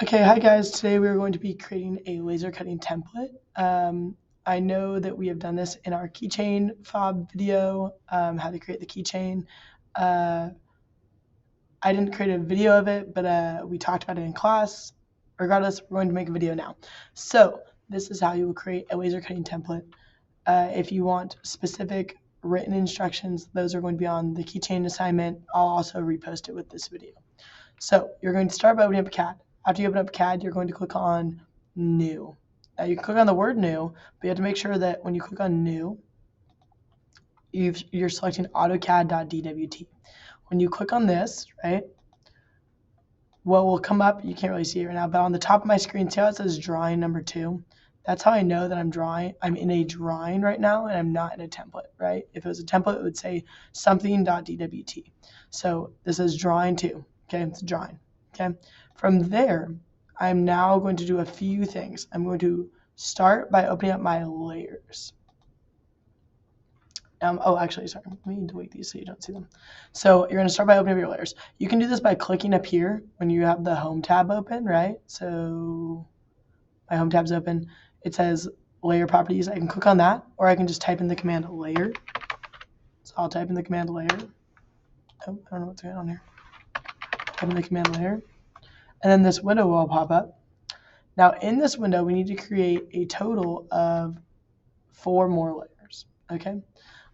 Okay, hi guys. Today we are going to be creating a laser cutting template. I know that we have done this in our keychain fob video, how to create the keychain. Uh, I didn't create a video of it, but we talked about it in class. Regardless, we're going to make a video now. So this is how you will create a laser cutting template. If you want specific written instructions, those are going to be on the keychain assignment. I'll also repost it with this video. So you're going to start by opening up CAD. After you open up CAD, you're going to click on New. Now you can click on the word New, but you have to make sure that when you click on New, you're selecting AutoCAD.dwt. When you click on this, right, what will come up, you can't really see it right now, but on the top of my screen, see how it says drawing number 2? That's how I know that I'm in a drawing right now and I'm not in a template, right? If it was a template, it would say something.dwt. So this is drawing 2, okay? It's drawing, okay? From there, I'm now going to do a few things. I'm going to start by opening up my layers. Actually, sorry, let me delete these so you don't see them. So you're going to start by opening up your layers. You can do this by clicking up here when you have the Home tab open, right? So my Home tab's open. It says Layer Properties. I can click on that, or I can just type in the command Layer. So I'll type in the command Layer. Oh, I don't know what's going on here. Type in the command Layer. And then this window will pop up. Now in this window, we need to create a total of 4 more layers, okay?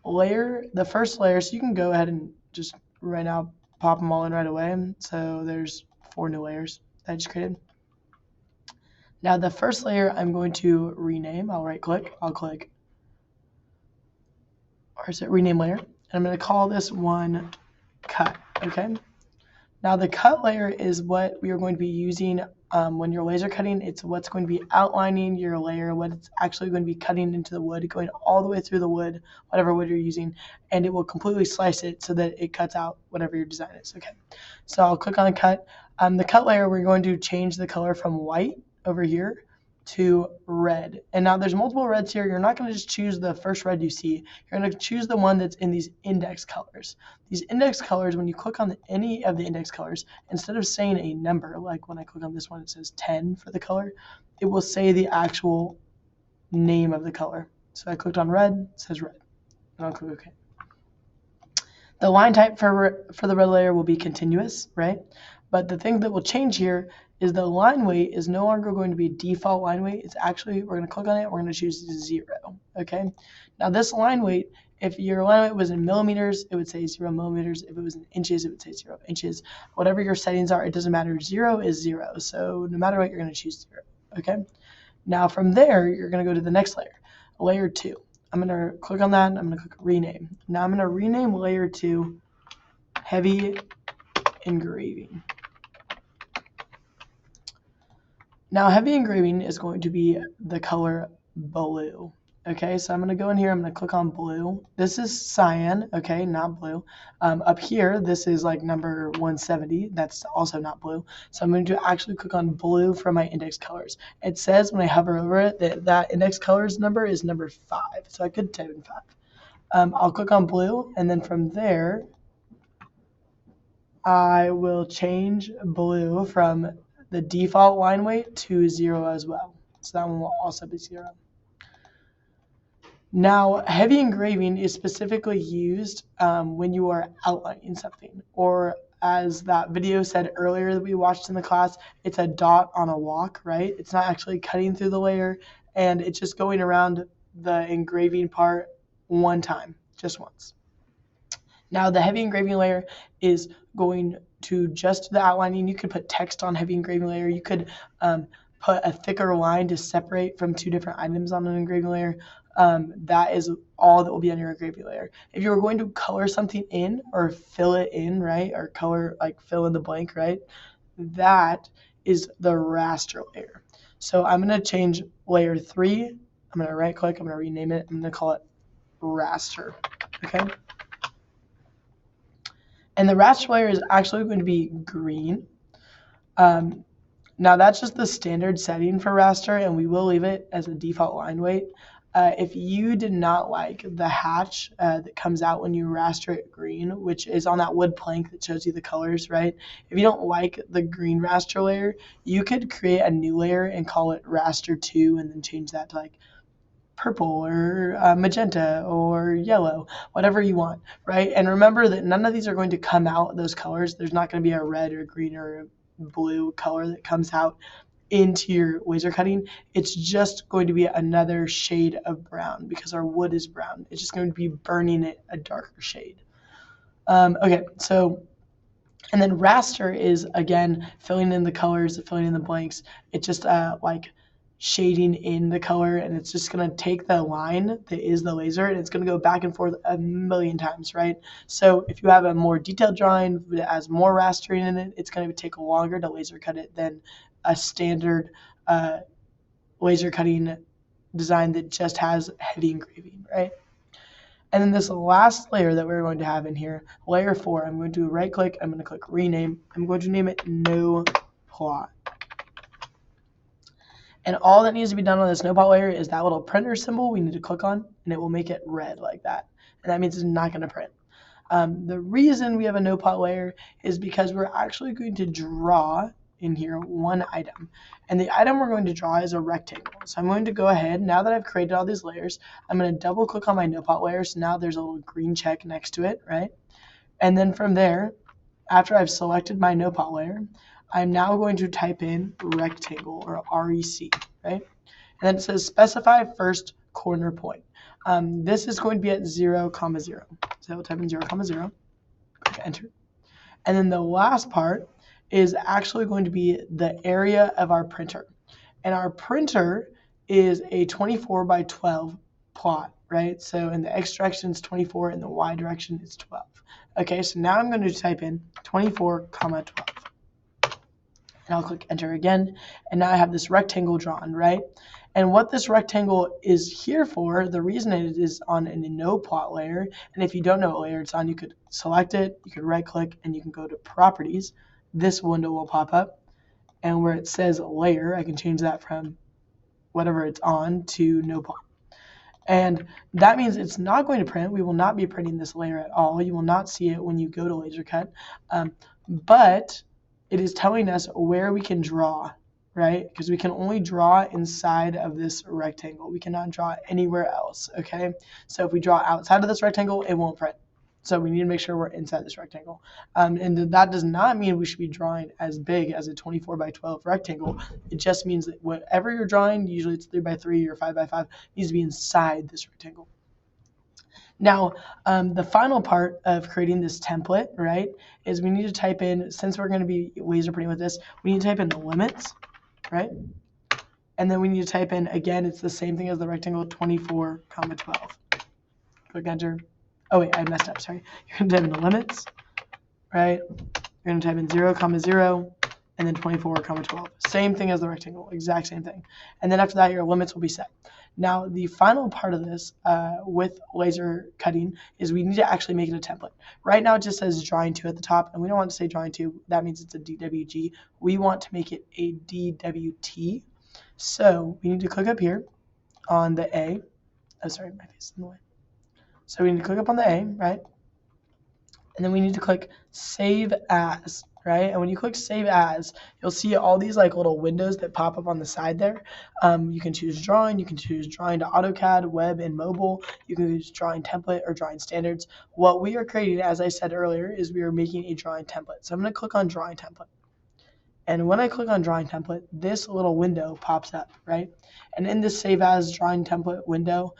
The first layer, so you can go ahead and just right now pop them all in right away. So there's 4 new layers that I just created. Now the first layer I'm going to rename. I'll right click, I'll click, or is it rename layer? And I'm going to call this one cut, okay? Now the cut layer is what we are going to be using when you're laser cutting. It's what's going to be outlining your layer, what it's actually going to be cutting into the wood, going all the way through the wood, whatever wood you're using, and it will completely slice it so that it cuts out whatever your design is. Okay, so I'll click on cut. The cut layer, we're going to change the color from white over here to red. And now there's multiple reds here. You're not going to just choose the first red you see. You're going to choose the one that's in these index colors. These index colors, when you click on any of the index colors, instead of saying a number, like when I click on this one, it says 10 for the color, it will say the actual name of the color. So I clicked on red, it says red, and I'll click OK. The line type for the red layer will be continuous, right? But the thing that will change here is the line weight is no longer going to be default line weight. It's actually, we're going to click on it, we're going to choose 0, okay? Now this line weight, if your line weight was in millimeters, it would say 0 millimeters. If it was in inches, it would say 0 inches. Whatever your settings are, it doesn't matter. 0 is 0. So no matter what, you're going to choose 0, okay? Now from there, you're going to go to the next layer, layer 2. I'm going to click on that, and I'm going to click rename. Now I'm going to rename layer 2 heavy engraving. Now heavy engraving is going to be the color blue. Okay, so I'm going to go in here, I'm going to click on blue. This is cyan, okay, not blue. Up here, this is like number 170. That's also not blue. So I'm going to actually click on blue for my index colors. It says when I hover over it that that index colors number is number 5. So I could type in 5. I'll click on blue, and then from there, I will change blue from the default line weight to 0 as well. So that one will also be 0. Now, heavy engraving is specifically used when you are outlining something, or as that video said earlier that we watched in the class, it's a dot on a walk, right? It's not actually cutting through the layer, and it's just going around the engraving part one time, just once. Now the heavy engraving layer is going to just the outlining. You could put text on heavy engraving layer. You could put a thicker line to separate from 2 different items on an engraving layer. That is all that will be on your engraving layer. If you were going to color something in or fill it in, right, or color, like fill in the blank, right, that is the raster layer. So I'm going to change layer 3. I'm going to right click. I'm going to rename it. I'm going to call it raster. Okay. And the raster layer is actually going to be green. Now that's just the standard setting for raster, and we will leave it as a default line weight. if you did not like the hatch that comes out when you raster it green, which is on that wood plank that shows you the colors, right? If you don't like the green raster layer, you could create a new layer and call it raster 2 and then change that to like purple or magenta or yellow, whatever you want, right? And remember that none of these are going to come out those colors. There's not going to be a red or green or blue color that comes out into your laser cutting. It's just going to be another shade of brown because our wood is brown. It's just going to be burning it a darker shade. Okay, so, and then raster is, again, filling in the colors, filling in the blanks. It's just like shading in the color, and it's just going to take the line that is the laser and it's going to go back and forth a million times, right? So if you have a more detailed drawing that has more rastering in it, it's going to take longer to laser cut it than a standard laser cutting design that just has heavy engraving, right? And then this last layer that we're going to have in here, layer 4, I'm going to right click, I'm going to click rename, I'm going to name it no plot. And all that needs to be done on this no plot layer is that little printer symbol we need to click on, and it will make it red like that. And that means it's not going to print. The reason we have a no plot layer is because we're actually going to draw in here one item. And the item we're going to draw is a rectangle. So I'm going to go ahead, now that I've created all these layers, I'm going to double click on my no plot layer. So now there's a little green check next to it, right? And then from there, after I've selected my no plot layer, I'm now going to type in rectangle or REC, right? And then it says specify first corner point. This is going to be at 0, 0. So I'll type in 0, 0, click enter. And then the last part is actually going to be the area of our printer. And our printer is a 24 by 12 plot, right? So in the X direction it's 24, in the Y direction it's 12. Okay, so now I'm going to type in 24, 12. And I'll click enter again. And now I have this rectangle drawn, right? And what this rectangle is here for, the reason it is on a no plot layer, and if you don't know what layer it's on, you could select it, you could right click, and you can go to properties. This window will pop up, and where it says layer, I can change that from whatever it's on to no plot. And that means it's not going to print. We will not be printing this layer at all. You will not see it when you go to laser cut, but it is telling us where we can draw, right? Because we can only draw inside of this rectangle. We cannot draw anywhere else, okay? So if we draw outside of this rectangle, it won't print. So we need to make sure we're inside this rectangle. And that does not mean we should be drawing as big as a 24 by 12 rectangle. It just means that whatever you're drawing, usually it's 3 by 3 or 5 by 5, needs to be inside this rectangle. Now, the final part of creating this template, right, is we need to type in, since we're going to be laser printing with this, we need to type in the limits, right? And then we need to type in, again, it's the same thing as the rectangle, 24, 12. Click enter. Oh, wait, I messed up, sorry. You're going to type in the limits, right? You're going to type in 0, 0, and then 24, 12. Same thing as the rectangle, exact same thing. And then after that, your limits will be set. Now, the final part of this with laser cutting is we need to actually make it a template. Right now, it just says drawing 2 at the top, and we don't want to say drawing 2. That means it's a DWG. We want to make it a DWT. So we need to click up here on the A. Oh, sorry, my face is in the way. So we need to click up on the A, right? And then we need to click Save As, right? And when you click Save As, you'll see all these like little windows that pop up on the side there. You can choose Drawing, you can choose Drawing to AutoCAD, Web, and Mobile. You can use Drawing Template or Drawing Standards. What we are creating, as I said earlier, is we are making a Drawing Template. So I'm going to click on Drawing Template. And when I click on Drawing Template, this little window pops up, right? And in this Save As Drawing Template window,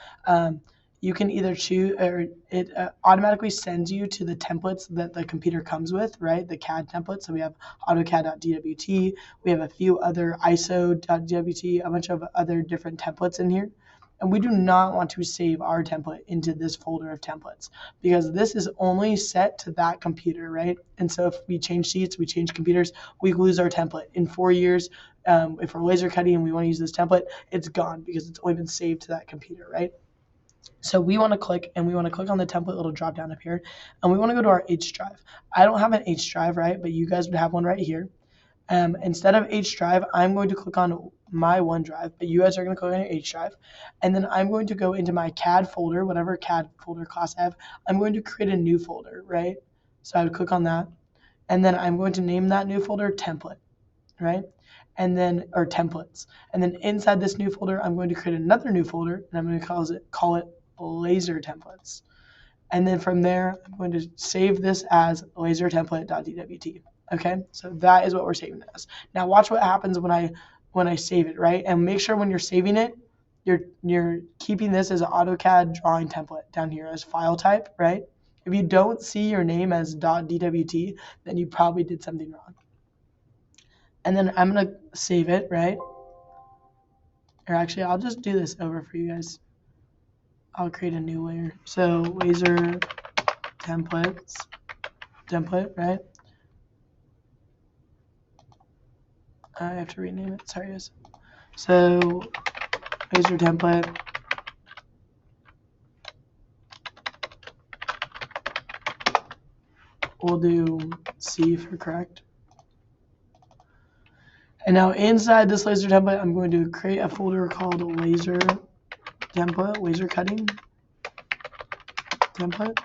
you can either choose, or it automatically sends you to the templates that the computer comes with, right? The CAD templates. So we have AutoCAD.dwt. We have a few other ISO.dwt, a bunch of other different templates in here. And we do not want to save our template into this folder of templates because this is only set to that computer, right? And so if we change seats, we change computers, we lose our template. In 4 years, if we're laser cutting and we want to use this template, it's gone because it's only been saved to that computer, right? So we want to click, and we want to click on the template little drop down up here, and we want to go to our H drive. I don't have an H drive, right? But you guys would have one right here. Instead of H drive, I'm going to click on my OneDrive, but you guys are going to click on your H drive. And then I'm going to go into my CAD folder, whatever CAD folder class I have. I'm going to create a new folder, right? So I would click on that. And then I'm going to name that new folder template, right? And then, or templates. And then inside this new folder, I'm going to create another new folder, and I'm going to call it laser templates. And then from there, I'm going to save this as lasertemplate.dwt. Okay, so that is what we're saving it as. Now watch what happens when I save it, right? And make sure when you're saving it, you're keeping this as an AutoCAD drawing template down here as file type, right? If you don't see your name as .dwt, then you probably did something wrong. And then I'm gonna save it, right? Or actually, I'll just do this over for you guys. I'll create a new layer. So laser template, right? I have to rename it. Sorry, guys. So laser template. We'll do C for correct. And now inside this laser template, I'm going to create a folder called laser template, laser cutting template,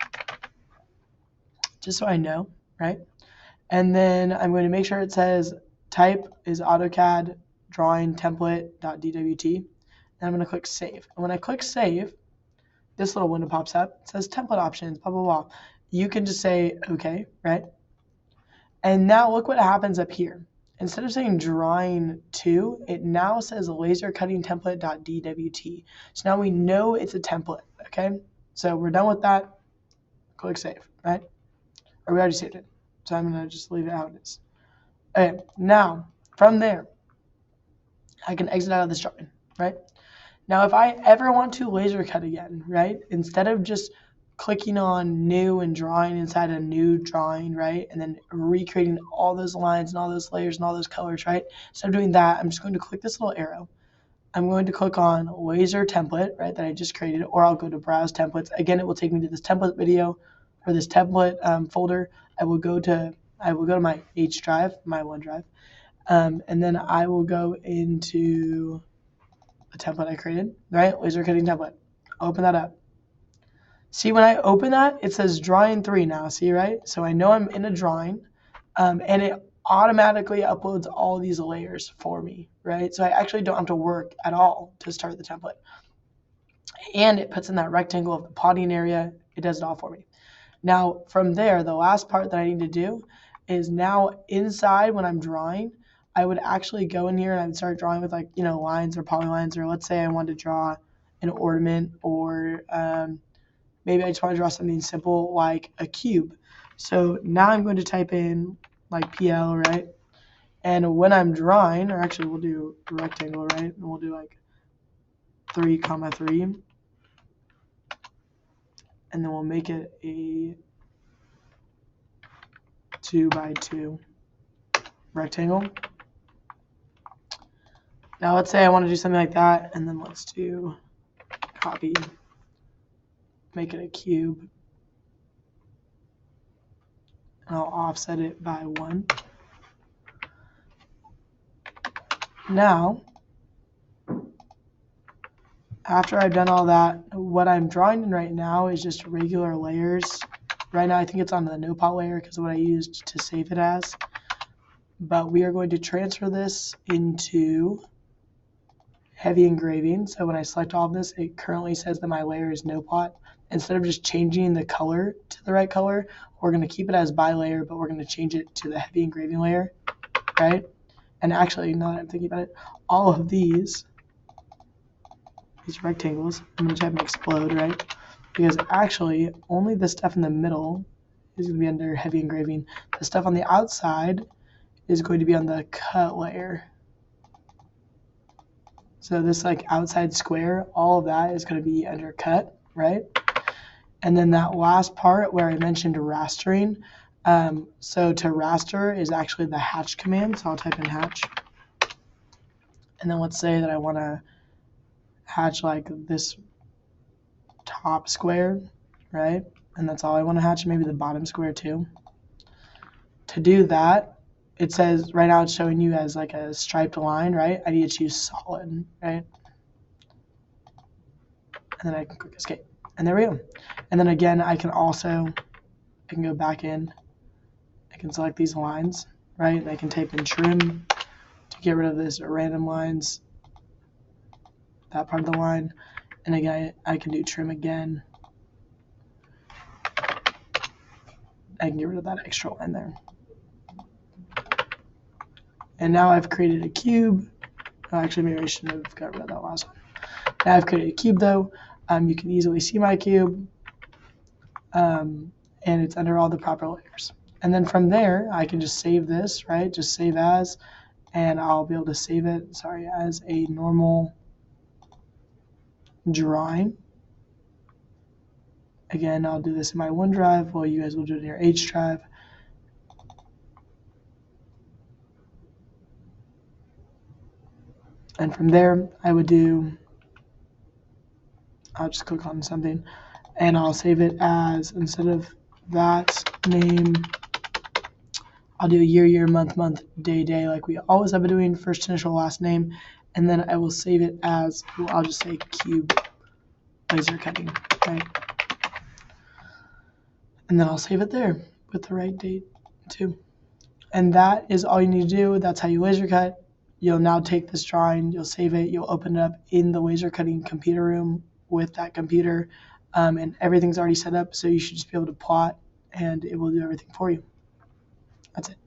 just so I know, right? And then I'm going to make sure it says type is AutoCAD drawing template.dwt. And I'm going to click save. And when I click save, this little window pops up. It says template options, blah, blah, blah. You can just say okay, right? And now look what happens up here. Instead of saying drawing 2, it now says laser cutting template.dwt. So now we know it's a template, okay? So we're done with that. Click save, right? Or we already saved it. So I'm gonna just leave it how it is. Okay, now from there, I can exit out of this drawing, right? Now if I ever want to laser cut again, right? Instead of just clicking on new and drawing inside a new drawing, right? And then recreating all those lines and all those layers and all those colors, right? Instead of doing that, I'm just going to click this little arrow. I'm going to click on laser template, right, that I just created, or I'll go to browse templates. Again, it will take me to this template video or this template folder. I will go to my H drive, my OneDrive, and then I will go into the template I created, right? Laser cutting template. Open that up. See, when I open that, it says drawing 3 now, see, right? So I know I'm in a drawing, and it automatically uploads all these layers for me, right? So I actually don't have to work at all to start the template. And it puts in that rectangle of the potting area. It does it all for me. Now, from there, the last part that I need to do is now inside when I'm drawing, I would actually go in here and I would start drawing with lines or polylines, or let's say I want to draw an ornament, or maybe I just want to draw something simple like a cube. So now I'm going to type in like PL, right? And when I'm drawing, or actually we'll do rectangle, right? And we'll do like 3, 3. And then we'll make it a 2 by 2 rectangle. Now let's say I want to do something like that, and then let's do copy, make it a cube. And I'll offset it by 1. Now, after I've done all that, what I'm drawing in right now is just regular layers. Right now I think it's on the NoPot layer because of what I used to save it as. But we are going to transfer this into heavy engraving. So when I select all of this, it currently says that my layer is NoPot. Instead of just changing the color to the right color, we're going to keep it as by layer, but we're going to change it to the heavy engraving layer, right? And actually, now that I'm thinking about it, all of these rectangles, I'm going to type and explode, right? Because actually, only the stuff in the middle is going to be under heavy engraving. The stuff on the outside is going to be on the cut layer. So this like outside square, all of that is going to be under cut, right? And then that last part where I mentioned rastering, so to raster is actually the hatch command. So I'll type in hatch. And then let's say that I want to hatch like this top square, right? And that's all I want to hatch, maybe the bottom square too. To do that, it says right now it's showing you as like a striped line, right? I need to choose solid, right? And then I can click escape. And there we go. And then again, I can go back in. I can select these lines, right? And I can type in trim to get rid of this random lines, that part of the line. And again, I can do trim again. I can get rid of that extra line there. And now I've created a cube. Oh, actually, maybe I shouldn't have got rid of that last one. Now I've created a cube though. You can easily see my cube. And it's under all the proper layers. And then from there, I can just save this, right? Just save as, and I'll be able to save it, as a normal drawing. Again, I'll do this in my OneDrive, while you guys will do it in your H drive. And from there, I'll just click on something, and I'll save it as, instead of that name, I'll do year, month, day, like we always have been doing, first initial, last name, and then I will save it as, I'll just say cube laser cutting, right? And then I'll save it there with the right date too. And that is all you need to do. That's how you laser cut. You'll now take this drawing, you'll save it, you'll open it up in the laser cutting computer room with that computer, and everything's already set up, so you should just be able to plot, and it will do everything for you. That's it.